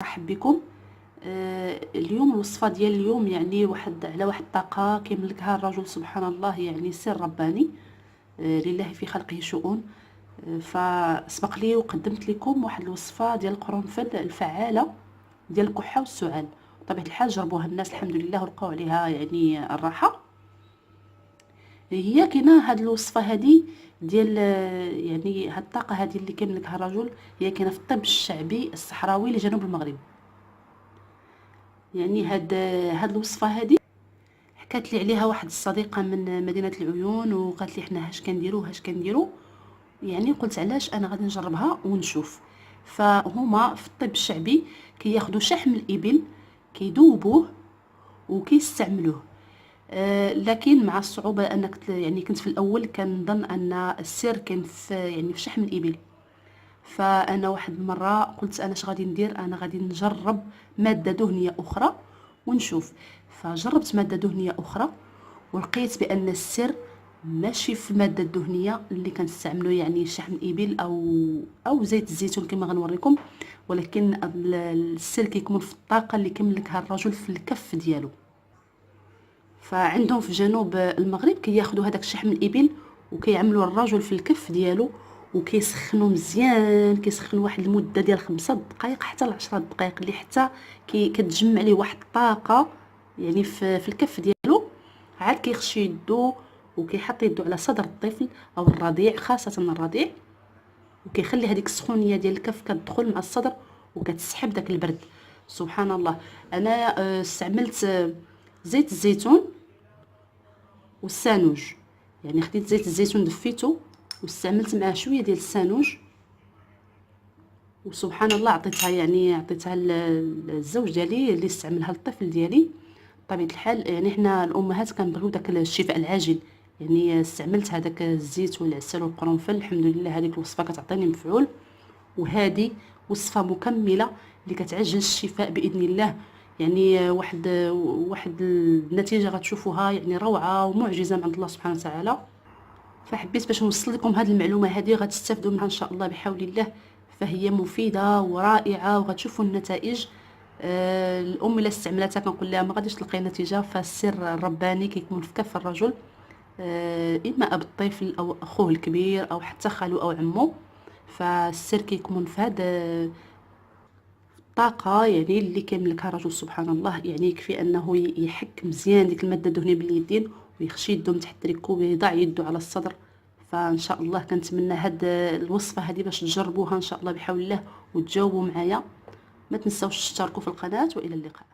مرحب بكم. اليوم الوصفه ديال اليوم يعني على واحد الطاقه كيملكها الرجل سبحان الله، يعني سر رباني. لله في خلقه شؤون. فسبق لي وقدمت لكم واحد الوصفه ديال القرنفل الفعاله ديال الكحه والسعال. بطبيعه الحال جربوها الناس الحمد لله ولقاو عليها يعني الراحه. هي كاينه هاد الوصفه هادي ديال يعني هاد الطاقه هادي اللي كيملكها الرجل، هي كاينه في الطب الشعبي الصحراوي لجنوب المغرب. يعني هاد الوصفه هادي حكات لي عليها واحد الصديقه من مدينه العيون، وقالت لي حنا هاش كنديروا. يعني قلت علاش انا غادي نجربها ونشوف. فهما في الطب الشعبي كياخذوا شحم الابل كيذوبوه وكيستعملوه. لكن مع الصعوبه انك يعني كنت في الاول كنظن ان السر كان في يعني في شحم الابل. فانا واحد المره قلت انا اش غادي ندير، انا غادي نجرب ماده دهنيه اخرى ونشوف. فجربت ماده دهنيه اخرى ولقيت بان السر ماشي في الماده الدهنيه اللي كنستعملوا يعني شحم الابل او زيت الزيتون كما غنوريكم، ولكن السر كيكمن في الطاقه اللي كيملكها الرجل في الكف ديالو. فعندهم في جنوب المغرب كياخذوا هذاك شحم الابل وكيعملوا الرجل في الكف ديالو وكيسخنوا مزيان، كيسخنوا واحد المده ديال 5 دقائق حتى ل 10 دقائق، اللي حتى كتجمع ليه واحد الطاقه يعني في الكف ديالو. عاد كيخشي يدو وكيحط يدو على صدر الطفل او الرضيع، خاصه الرضيع، وكيخلي هذيك السخونيه ديال الكف كتدخل مع الصدر وكتسحب داك البرد. سبحان الله. انا استعملت زيت الزيتون والسانوج. يعني خديت زيت الزيتون دفيته واستعملت معاه شويه ديال السانوج، وسبحان الله عطيتها للزوج ديالي اللي استعملها للطفل ديالي. بطبيعه الحال يعني حنا الامهات كنبغيو داك الشفاء العاجل، يعني استعملت هذاك الزيت والعسل والقرنفل الحمد لله هذيك الوصفه كتعطيني مفعول. وهذه وصفه مكمله اللي كتعجل الشفاء باذن الله. يعني واحد النتيجه غتشوفوها يعني روعه ومعجزه من عند الله سبحانه وتعالى. فحبيت باش نوصل لكم هذه المعلومه هذه غتستافدوا منها ان شاء الله بحول الله. فهي مفيده ورائعه وغتشوفوا النتائج. الام اللي استعملتها كنقول لها ما غاديش تلقاي نتيجه، فالسر الرباني كيكون في كف الرجل، اما اب الطفل او اخوه الكبير او حتى خالو او عمو. فالسر كيكون في هذا الطاقه يعني اللي كيملكها الرجل سبحان الله. يعني يكفي انه يحك مزيان ديك الماده الدهنيه باليدين ويخشي يدو من تحت التريكو ويضع يدو على الصدر. فان شاء الله كنتمنى هاد الوصفه هذه باش تجربوها ان شاء الله بحول الله وتجاوبوا معايا. ما تنساوش تشتركوا في القناه، والى اللقاء.